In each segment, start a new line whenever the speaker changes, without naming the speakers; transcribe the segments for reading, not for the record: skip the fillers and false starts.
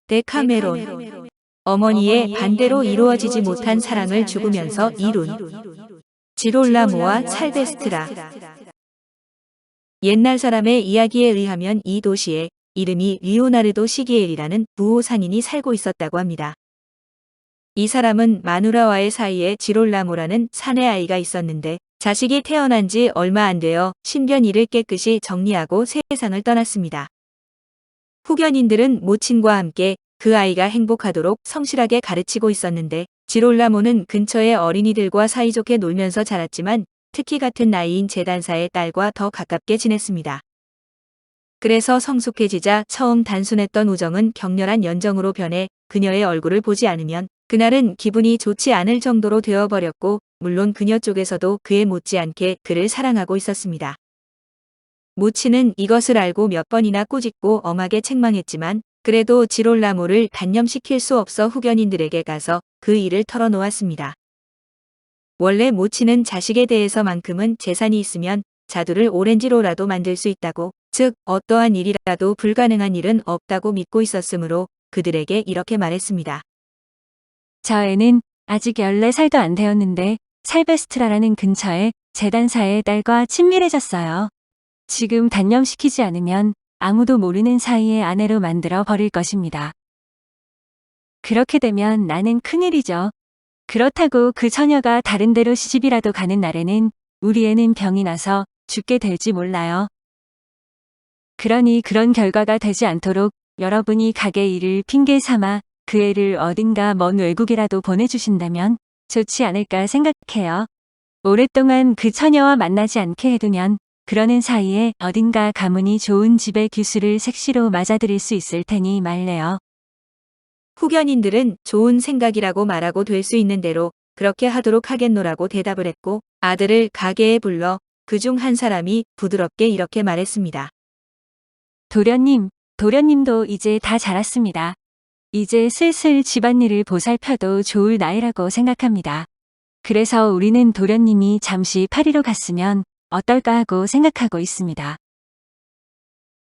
데카메론. 어머니의 반대로 이루어지지 못한 사랑을 죽으면서 이룬 지롤라모와 살베스트라. 옛날 사람의 이야기에 의하면 이 도시에 이름이 리오나르도 시기엘이라는 부호 상인이 살고 있었다고 합니다. 이 사람은 마누라와의 사이에 지롤라모라는 사내아이가 있었는데 자식이 태어난 지 얼마 안 되어 신변 일을 깨끗이 정리하고 세상을 떠났습니다. 후견인들은 모친과 함께 그 아이가 행복하도록 성실하게 가르치고 있었는데 지롤라모는 근처의 어린이들과 사이좋게 놀면서 자랐지만 특히 같은 나이인 재단사의 딸과 더 가깝게 지냈습니다. 그래서 성숙해지자 처음 단순했던 우정은 격렬한 연정으로 변해 그녀의 얼굴을 보지 않으면 그날은 기분이 좋지 않을 정도로 되어버렸고 물론 그녀 쪽에서도 그에 못지않게 그를 사랑하고 있었습니다. 모친은 이것을 알고 몇 번이나 꾸짖고 엄하게 책망했지만 그래도 지롤라모를 단념시킬 수 없어 후견인들에게 가서 그 일을 털어놓았습니다. 원래 모친은 자식에 대해서만큼은 재산이 있으면 자두를 오렌지로라도 만들 수 있다고, 즉 어떠한 일이라도 불가능한 일은 없다고 믿고 있었으므로 그들에게 이렇게 말했습니다.
저 애는 아직 14살도 안 되었는데 살베스트라라는 근처에 재단사의 딸과 친밀해졌어요. 지금 단념시키지 않으면 아무도 모르는 사이에 아내로 만들어 버릴 것입니다. 그렇게 되면 나는 큰일이죠. 그렇다고 그 처녀가 다른 데로 시집이라도 가는 날에는 우리 애는 병이 나서 죽게 될지 몰라요. 그러니 그런 결과가 되지 않도록 여러분이 가게 일을 핑계 삼아 그 애를 어딘가 먼 외국이라도 보내주신다면 좋지 않을까 생각해요. 오랫동안 그 처녀와 만나지 않게 해두면 그러는 사이에 어딘가 가문이 좋은 집의 규수를 색시로 맞아들일 수 있을 테니 말래요.
후견인들은 좋은 생각이라고 말하고 될 수 있는 대로 그렇게 하도록 하겠노라고 대답을 했고 아들을 가게에 불러 그중 한 사람이 부드럽게 이렇게 말했습니다.
도련님도 이제 다 자랐습니다. 이제 슬슬 집안일을 보살펴도 좋을 나이라고 생각합니다. 그래서 우리는 도련님이 잠시 파리로 갔으면 어떨까 하고 생각하고 있습니다.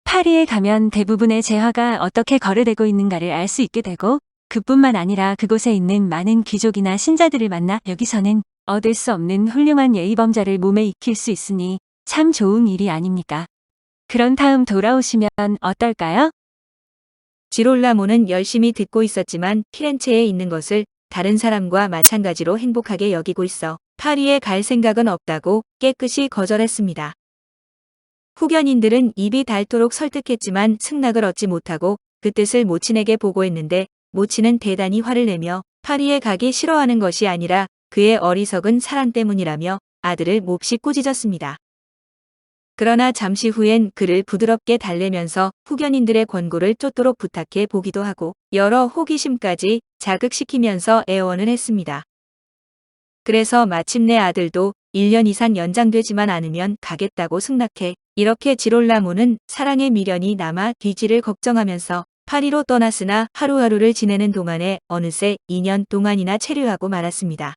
파리에 가면 대부분의 재화가 어떻게 거래되고 있는가를 알 수 있게 되고 그뿐만 아니라 그곳에 있는 많은 귀족이나 신자들을 만나 여기서는 얻을 수 없는 훌륭한 예의범자를 몸에 익힐 수 있으니 참 좋은 일이 아닙니까? 그런 다음 돌아오시면 어떨까요?
지롤라모는 열심히 듣고 있었지만 피렌체에 있는 것을 다른 사람과 마찬가지로 행복하게 여기고 있어 파리에 갈 생각은 없다고 깨끗이 거절했습니다. 후견인들은 입이 닳도록 설득했지만 승낙을 얻지 못하고 그 뜻을 모친에게 보고했는데 모친은 대단히 화를 내며 파리에 가기 싫어하는 것이 아니라 그의 어리석은 사랑 때문이라며 아들을 몹시 꾸짖었습니다. 그러나 잠시 후엔 그를 부드럽게 달래면서 후견인들의 권고를 쫓도록 부탁해 보기도 하고 여러 호기심까지 자극시키면서 애원을 했습니다. 그래서 마침내 아들도 1년 이상 연장되지만 않으면 가겠다고 승낙해 이렇게 지롤라모는 사랑의 미련이 남아 뒤지를 걱정하면서 파리로 떠났으나 하루하루를 지내는 동안에 어느새 2년 동안이나 체류하고 말았습니다.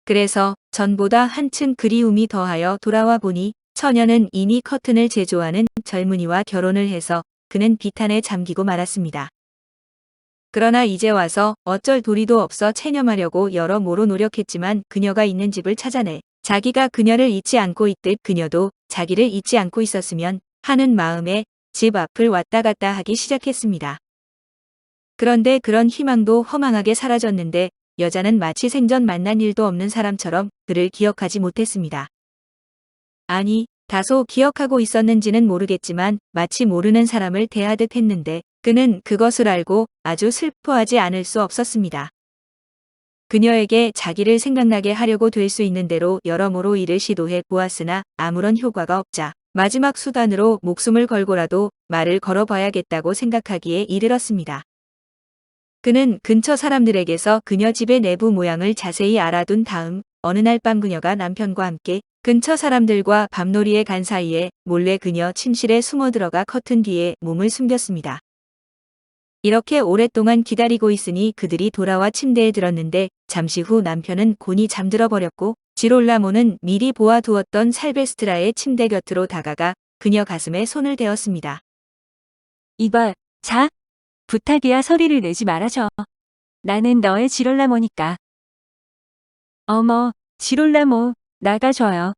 그래서 전보다 한층 그리움이 더하여 돌아와 보니 처녀는 이미 커튼을 제조하는 젊은이와 결혼을 해서 그는 비탄에 잠기고 말았습니다. 그러나 이제 와서 어쩔 도리도 없어 체념하려고 여러모로 노력했지만 그녀가 있는 집을 찾아내 자기가 그녀를 잊지 않고 있듯 그녀도 자기를 잊지 않고 있었으면 하는 마음에 집 앞을 왔다 갔다 하기 시작했습니다. 그런데 그런 희망도 허망하게 사라졌는데 여자는 마치 생전 만난 일도 없는 사람처럼 그를 기억하지 못했습니다. 아니, 다소 기억하고 있었는지는 모르겠지만 마치 모르는 사람을 대하듯 했는데 그는 그것을 알고 아주 슬퍼하지 않을 수 없었습니다. 그녀에게 자기를 생각나게 하려고 될 수 있는 대로 여러모로 일을 시도해 보았으나 아무런 효과가 없자 마지막 수단으로 목숨을 걸고라도 말을 걸어봐야겠다고 생각하기에 이르렀습니다. 그는 근처 사람들에게서 그녀 집의 내부 모양을 자세히 알아둔 다음 어느 날 밤 그녀가 남편과 함께 근처 사람들과 밤놀이에 간 사이에 몰래 그녀 침실에 숨어 들어가 커튼 뒤에 몸을 숨겼습니다. 이렇게 오랫동안 기다리고 있으니 그들이 돌아와 침대에 들었는데 잠시 후 남편은 곤히 잠들어 버렸고 지롤라모는 미리 보아두었던 살베스트라의 침대 곁으로 다가가 그녀 가슴에 손을 대었습니다.
이봐, 자. 부탁이야 소리를 내지 말아줘. 나는 너의 지롤라모니까. 어머, 지롤라모, 나가줘요.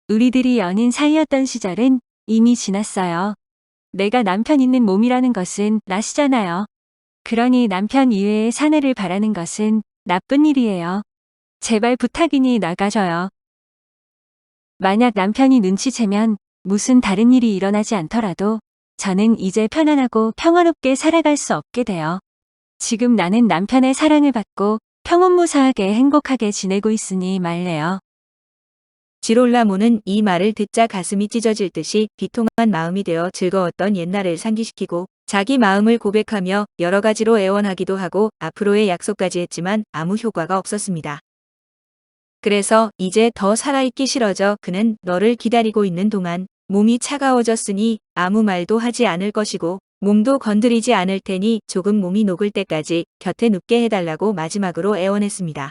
우리들이 연인 사이였던 시절은 이미 지났어요. 내가 남편 있는 몸이라는 것은 나시잖아요. 그러니 남편 이외의 사내를 바라는 것은 나쁜 일이에요. 제발 부탁이니 나가줘요. 만약 남편이 눈치채면 무슨 다른 일이 일어나지 않더라도 저는 이제 편안하고 평화롭게 살아갈 수 없게 돼요. 지금 나는 남편의 사랑을 받고 평온무사하게 행복하게 지내고 있으니 말래요.
지롤라모는 이 말을 듣자 가슴이 찢어질 듯이 비통한 마음이 되어 즐거웠던 옛날을 상기시키고 자기 마음을 고백하며 여러 가지로 애원하기도 하고 앞으로의 약속까지 했지만 아무 효과가 없었습니다. 그래서 이제 더 살아있기 싫어져 그는 너를 기다리고 있는 동안 몸이 차가워졌으니 아무 말도 하지 않을 것이고 몸도 건드리지 않을 테니 조금 몸이 녹을 때까지 곁에 눕게 해달라고 마지막으로 애원했습니다.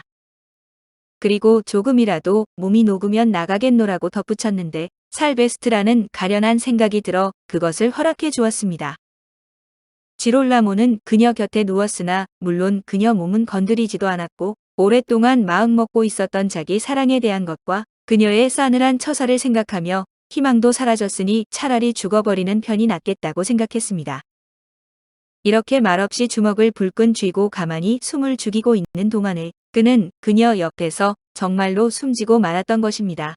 그리고 조금이라도 몸이 녹으면 나가겠노라고 덧붙였는데 살베스트라는 가련한 생각이 들어 그것을 허락해 주었습니다. 지롤라모는 그녀 곁에 누웠으나 물론 그녀 몸은 건드리지도 않았고 오랫동안 마음먹고 있었던 자기 사랑에 대한 것과 그녀의 싸늘한 처사를 생각하며 희망도 사라졌으니 차라리 죽어버리는 편이 낫겠다고 생각했습니다. 이렇게 말없이 주먹을 불끈 쥐고 가만히 숨을 죽이고 있는 동안에 그는 그녀 옆에서 정말로 숨지고 말았던 것입니다.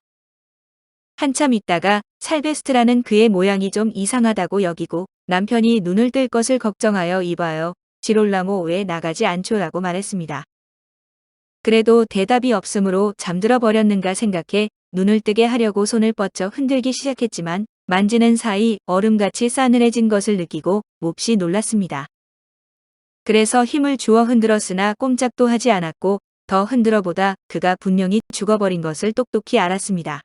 한참 있다가 살베스트라는 그의 모양이 좀 이상하다고 여기고 남편이 눈을 뜰 것을 걱정하여 이봐요. 지롤라모 왜 나가지 않죠라고 말했습니다. 그래도 대답이 없으므로 잠들어 버렸는가 생각해 눈을 뜨게 하려고 손을 뻗쳐 흔들기 시작했지만 만지는 사이 얼음같이 싸늘해진 것을 느끼고 몹시 놀랐습니다. 그래서 힘을 주어 흔들었으나 꼼짝도 하지 않았고 더 흔들어보다 그가 분명히 죽어버린 것을 똑똑히 알았습니다.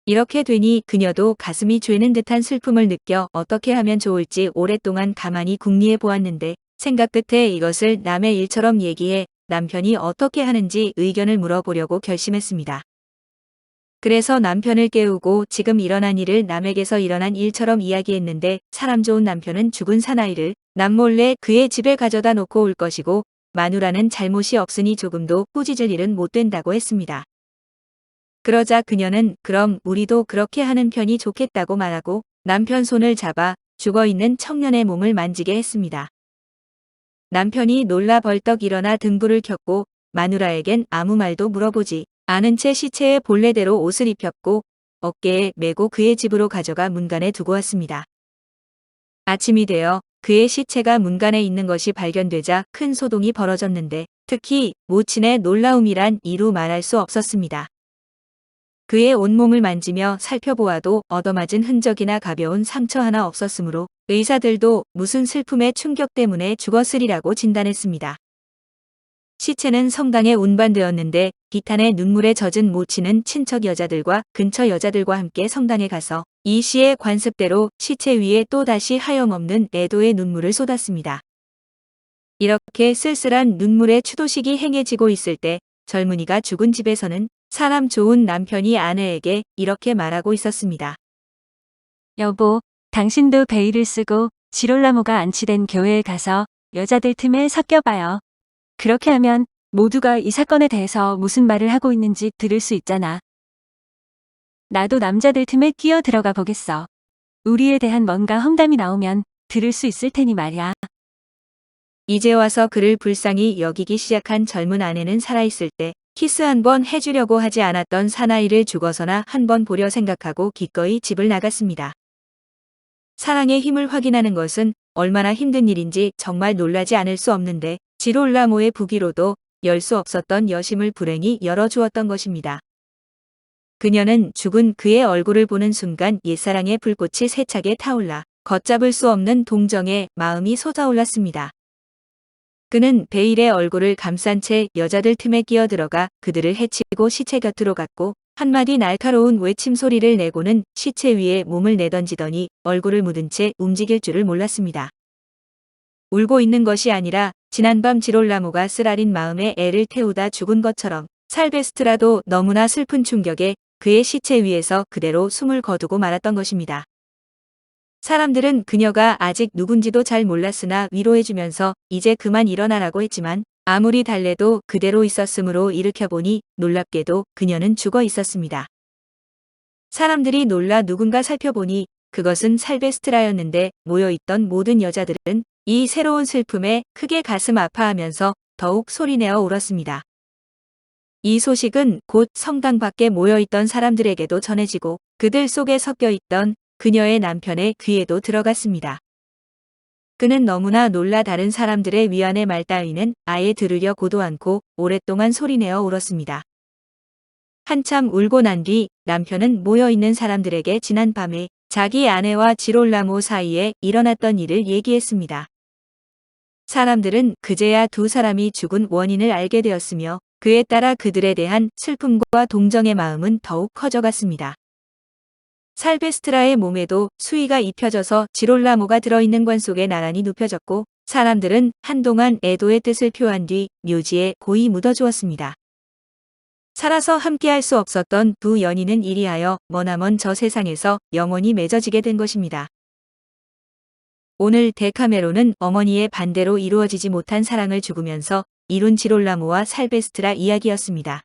이렇게 되니 그녀도 가슴이 죄는 듯한 슬픔을 느껴 어떻게 하면 좋을지 오랫동안 가만히 궁리해 보았는데 생각 끝에 이것을 남의 일처럼 얘기해 남편이 어떻게 하는지 의견을 물어보려고 결심했습니다. 그래서 남편을 깨우고 지금 일어난 일을 남에게서 일어난 일처럼 이야기했는데 사람 좋은 남편은 죽은 사나이를 남몰래 그의 집에 가져다 놓고 올 것이고 마누라는 잘못이 없으니 조금도 꾸짖을 일은 못 된다고 했습니다. 그러자 그녀는 그럼 우리도 그렇게 하는 편이 좋겠다고 말하고 남편 손을 잡아 죽어있는 청년의 몸을 만지게 했습니다. 남편이 놀라 벌떡 일어나 등불을 켰고 마누라에겐 아무 말도 물어보지 않은 채 시체의 본래대로 옷을 입혔고 어깨에 메고 그의 집으로 가져가 문간에 두고 왔습니다. 아침이 되어 그의 시체가 문간에 있는 것이 발견되자 큰 소동이 벌어졌는데 특히 모친의 놀라움이란 이루 말할 수 없었습니다. 그의 온몸을 만지며 살펴보아도 얻어맞은 흔적이나 가벼운 상처 하나 없었으므로 의사들도 무슨 슬픔의 충격 때문에 죽었으리라고 진단했습니다. 시체는 성당에 운반되었는데 비탄의 눈물에 젖은 모친은 친척 여자들과 근처 여자들과 함께 성당에 가서 이 씨의 관습대로 시체 위에 또다시 하염없는 애도의 눈물을 쏟았습니다. 이렇게 쓸쓸한 눈물의 추도식이 행해지고 있을 때 젊은이가 죽은 집에서는 사람 좋은 남편이 아내에게 이렇게 말하고 있었습니다.
여보, 당신도 베일을 쓰고 지롤라모가 안치된 교회에 가서 여자들 틈에 섞여봐요. 그렇게 하면 모두가 이 사건에 대해서 무슨 말을 하고 있는지 들을 수 있잖아. 나도 남자들 틈에 끼어 들어가 보겠어. 우리에 대한 뭔가 험담이 나오면 들을 수 있을 테니 말이야.
이제 와서 그를 불쌍히 여기기 시작한 젊은 아내는 살아있을 때 키스 한 번 해주려고 하지 않았던 사나이를 죽어서나 한 번 보려 생각하고 기꺼이 집을 나갔습니다. 사랑의 힘을 확인하는 것은 얼마나 힘든 일인지 정말 놀라지 않을 수 없는데 지롤라모의 부기로도 열 수 없었던 여심을 불행히 열어주었던 것입니다. 그녀는 죽은 그의 얼굴을 보는 순간 옛사랑의 불꽃이 세차게 타올라 걷잡을 수 없는 동정에 마음이 솟아올랐습니다. 그는 베일의 얼굴을 감싼 채 여자들 틈에 끼어들어가 그들을 해치고 시체 곁으로 갔고 한마디 날카로운 외침 소리를 내고는 시체 위에 몸을 내던지더니 얼굴을 묻은 채 움직일 줄을 몰랐습니다. 울고 있는 것이 아니라 지난밤 지롤라모가 쓰라린 마음에 애를 태우다 죽은 것처럼 살베스트라도 너무나 슬픈 충격에 그의 시체 위에서 그대로 숨을 거두고 말았던 것입니다. 사람들은 그녀가 아직 누군지도 잘 몰랐으나 위로해주면서 이제 그만 일어나라고 했지만 아무리 달래도 그대로 있었으므로 일으켜보니 놀랍게도 그녀는 죽어 있었습니다. 사람들이 놀라 누군가 살펴보니 그것은 살베스트라였는데 모여있던 모든 여자들은 이 새로운 슬픔에 크게 가슴 아파하면서 더욱 소리내어 울었습니다. 이 소식은 곧 성당 밖에 모여있던 사람들에게도 전해지고 그들 속에 섞여있던 그녀의 남편의 귀에도 들어갔습니다. 그는 너무나 놀라 다른 사람들의 위안의 말 따위는 아예 들으려고도 않고 오랫동안 소리내어 울었습니다. 한참 울고 난 뒤 남편은 모여있는 사람들에게 지난 밤에 자기 아내와 지롤라모 사이에 일어났던 일을 얘기했습니다. 사람들은 그제야 두 사람이 죽은 원인을 알게 되었으며 그에 따라 그들에 대한 슬픔과 동정의 마음은 더욱 커져갔습니다. 살베스트라의 몸에도 수의가 입혀져서 지롤라모가 들어있는 관 속에 나란히 눕혀졌고 사람들은 한동안 애도의 뜻을 표한 뒤 묘지에 고이 묻어주었습니다. 살아서 함께할 수 없었던 두 연인은 이리하여 머나먼 저 세상에서 영원히 맺어지게 된 것입니다. 오늘 데카메론은 어머니의 반대로 이루어지지 못한 사랑을 죽으면서 이룬 지롤라모와 살베스트라 이야기였습니다.